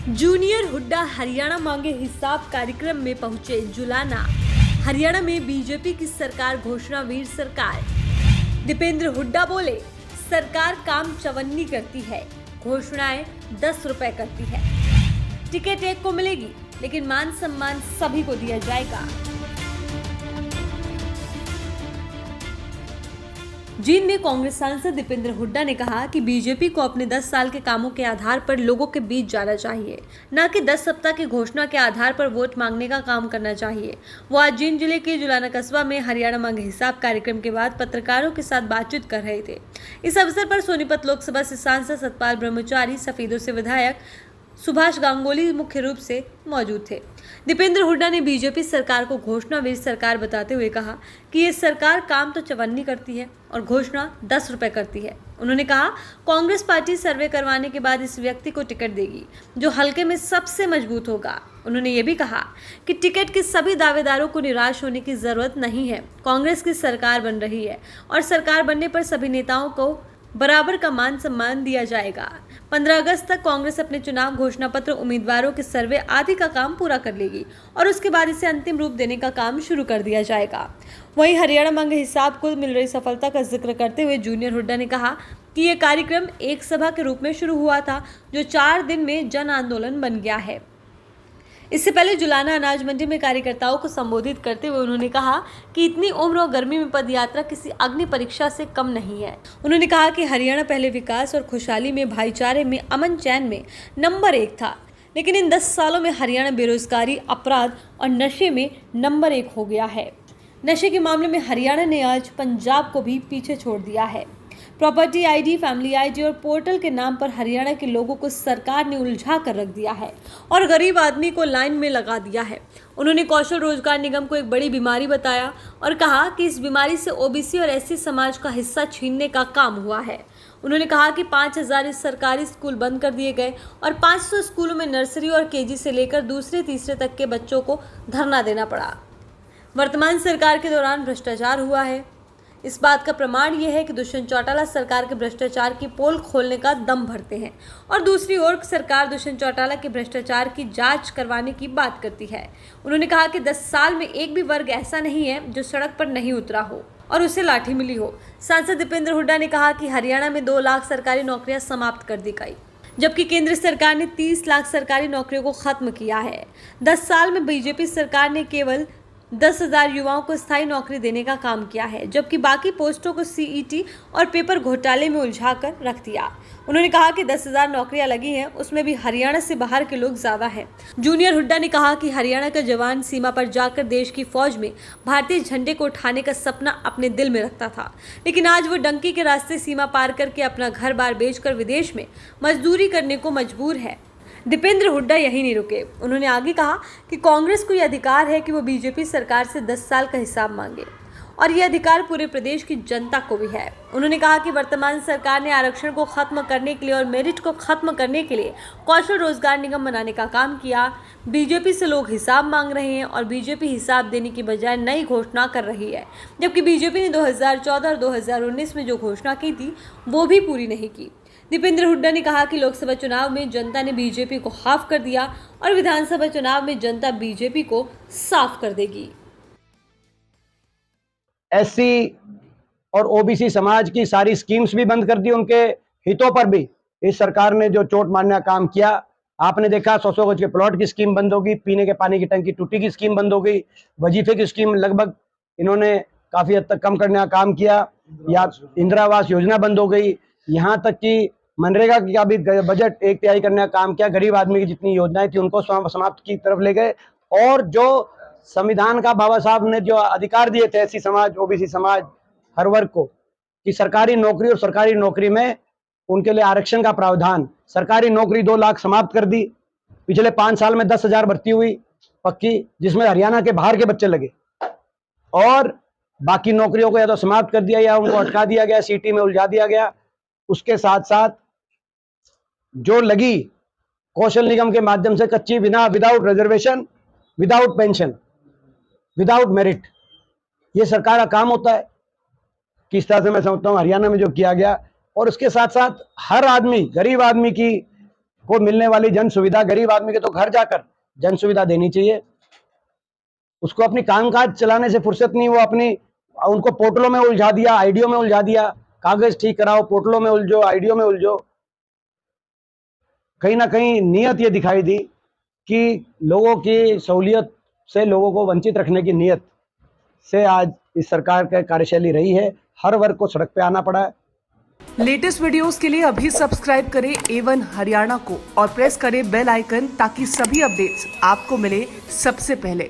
Junior Hooda Haryana मांगे हिसाब कार्यक्रम में पहुंचे जुलाना। हरियाणा में बीजेपी की सरकार घोषणा वीर सरकार। दीपेंद्र हुड्डा बोले, सरकार काम चवन्नी करती है, घोषणाएं 10 रुपए करती है। टिकट एक को मिलेगी, लेकिन मान सम्मान सभी को दिया जाएगा। जींद में कांग्रेस सांसद दीपेंद्र हुड्डा ने कहा कि बीजेपी को अपने 10 साल के कामों के आधार पर लोगों के बीच जाना चाहिए, न कि 10 सप्ताह की घोषणा के आधार पर वोट मांगने का काम करना चाहिए। वो आज जींद जिले के जुलाना कस्बा में हरियाणा मांगे हिसाब कार्यक्रम के बाद पत्रकारों के साथ बातचीत कर रहे थे। इस अवसर पर सोनीपत लोकसभा से सांसद सतपाल ब्रह्मचारी, सफेदों से विधायक सुभाष गांगुली मुख्य रूप से मौजूद थे। दीपेंद्र हुड्डा ने बीजेपी सरकार को घोषणा वीर सरकार बताते हुए कहा कि ये सरकार काम तो चवन्नी करती है और घोषणा 10 रुपए करती है। उन्होंने कहा, कांग्रेस पार्टी सर्वे करवाने के बाद इस व्यक्ति को टिकट देगी जो हलके में सबसे मजबूत होगा। उन्होंने ये भी कहा कि टिकट के सभी दावेदारों को निराश होने की जरूरत नहीं है। कांग्रेस की सरकार बन रही है और सरकार बनने पर सभी नेताओं को बराबर का मान सम्मान दिया जाएगा। 15 अगस्त तक कांग्रेस अपने चुनाव घोषणा पत्र, उम्मीदवारों के सर्वे आदि का काम पूरा कर लेगी और उसके बाद इसे अंतिम रूप देने का काम शुरू कर दिया जाएगा। वहीं हरियाणा मांगे हिसाब को मिल रही सफलता का जिक्र करते हुए जूनियर हुड्डा ने कहा कि ये कार्यक्रम एक सभा के रूप में शुरू हुआ था, जो 4 दिन में जन आंदोलन बन गया है। इससे पहले जुलाना अनाज मंडी में कार्यकर्ताओं को संबोधित करते हुए उन्होंने कहा कि इतनी उम्र और गर्मी में पदयात्रा किसी अग्नि परीक्षा से कम नहीं है। उन्होंने कहा कि हरियाणा पहले विकास और खुशहाली में, भाईचारे में, अमन चैन में नंबर 1 था, लेकिन इन 10 सालों में हरियाणा बेरोजगारी, अपराध और नशे में नंबर 1 हो गया है। नशे के मामले में हरियाणा ने आज पंजाब को भी पीछे छोड़ दिया है। प्रॉपर्टी आईडी, फैमिली आईडी और पोर्टल के नाम पर हरियाणा के लोगों को सरकार ने उलझा कर रख दिया है और गरीब आदमी को लाइन में लगा दिया है। उन्होंने कौशल रोजगार निगम को एक बड़ी बीमारी बताया और कहा कि इस बीमारी से ओबीसी और एससी समाज का हिस्सा छीनने का काम हुआ है। उन्होंने कहा कि 5000 सरकारी स्कूल बंद कर दिए गए और 500 स्कूलों में नर्सरी और केजी से लेकर दूसरे तीसरे तक के बच्चों को धरना देना पड़ा। वर्तमान सरकार के दौरान भ्रष्टाचार हुआ है। इस बात का प्रमाण यह है कि दुष्यंत चौटाला सरकार के भ्रष्टाचार की पोल खोलने का दम भरते हैं और दूसरी ओर सरकार दुष्यंत चौटाला के भ्रष्टाचार की जांच करवाने की बात करती है। उन्होंने कहा कि 10 साल में एक भी वर्ग ऐसा नहीं है जो सड़क पर नहीं उतरा हो और उसे लाठी मिली हो। सांसद दीपेंद्र हुड्डा ने कहा कि हरियाणा में 2 लाख सरकारी नौकरियां समाप्त कर दी गई, जबकि केंद्र सरकार ने 30 लाख सरकारी नौकरियों को खत्म किया है। 10 साल में बीजेपी सरकार ने केवल 10,000 युवाओं को स्थायी नौकरी देने का काम किया है, जबकि बाकी पोस्टों को सीईटी और पेपर घोटाले में उलझाकर रख दिया। उन्होंने कहा कि 10,000 नौकरियां लगी हैं, उसमें भी हरियाणा से बाहर के लोग ज्यादा हैं। जूनियर हुड्डा ने कहा कि हरियाणा का जवान सीमा पर जाकर देश की फौज में भारतीय झंडे को उठाने का सपना अपने दिल में रखता था, लेकिन आज वो डंकी के रास्ते सीमा पार करके अपना घर बार बेचकर विदेश में मजदूरी करने को मजबूर है। दीपेंद्र हुड्डा यही नहीं रुके। उन्होंने आगे कहा कि कांग्रेस को यह अधिकार है कि वो बीजेपी सरकार से 10 साल का हिसाब मांगे और यह अधिकार पूरे प्रदेश की जनता को भी है। उन्होंने कहा कि वर्तमान सरकार ने आरक्षण को खत्म करने के लिए और मेरिट को खत्म करने के लिए कौशल रोजगार निगम बनाने का काम किया। बीजेपी से लोग हिसाब मांग रहे हैं और बीजेपी हिसाब देने की बजाय नई घोषणा कर रही है, जबकि बीजेपी ने 2014 और 2019 में जो घोषणा की थी वो भी पूरी नहीं की। दीपेंद्र हुड्डा ने कहा कि लोकसभा चुनाव में जनता ने बीजेपी को हाफ कर दिया और विधानसभा चुनाव में जनता बीजेपी को साफ कर देगी। एससी और ओबीसी समाज की सारी स्कीम्स भी बंद कर दी, उनके हितों पर भी इस सरकार ने जो चोट मारने का काम किया। आपने देखा 100 गज के प्लॉट की स्कीम बंद होगी, पीने के पानी की टंकी टूटी की स्कीम बंद हो गई, वजीफे की स्कीम लगभग इन्होंने काफी हद तक कम करने का काम किया, या इंदिरा आवास योजना बंद हो गई। यहाँ तक कि मनरेगा का भी बजट 1/3 करने का काम किया। गरीब आदमी की जितनी योजनाएं थी उनको समाप्त की तरफ ले गए और जो संविधान का बाबा साहब ने जो अधिकार दिए थे एससी समाज, ओबीसी समाज, हर वर्ग को, कि सरकारी नौकरी और सरकारी नौकरी में उनके लिए आरक्षण का प्रावधान, सरकारी नौकरी 2 लाख समाप्त कर दी। पिछले 5 साल में 10,000 भर्ती हुई पक्की, जिसमें हरियाणा के बाहर के बच्चे लगे, और बाकी नौकरियों को या तो समाप्त कर दिया या उनको अटका दिया गया, सीटी में उलझा दिया गया। उसके साथ साथ जो लगी कौशल निगम के माध्यम से कच्ची, without reservation, without pension, without merit, ये सरकार का काम होता है। किस तरह से मैं समझता हूँ हरियाणा में जो किया गया, और उसके साथ साथ हर आदमी, गरीब आदमी की को मिलने वाली जन सुविधा गरीब आदमी के तो घर जाकर जन सुविधा देनी चाहिए। उसको अपनी कामकाज चलाने से फुर्सत नहीं, वो अपनी उनको पोर्टलों में उलझा दिया, आईडियो में उलझा दिया, कागज ठीक कराओ, पोर्टलों में उलझो, आईडियो में उलझो। कहीं ना कहीं नीयत ये दिखाई दी कि लोगों की सहूलियत से लोगों को वंचित रखने की नीयत से आज इस सरकार की कार्यशैली रही है। हर वर्ग को सड़क पे आना पड़ा है। लेटेस्ट वीडियोस के लिए अभी सब्सक्राइब करें A1 हरियाणा को और प्रेस करें बेल आइकन ताकि सभी अपडेट्स आपको मिले सबसे पहले।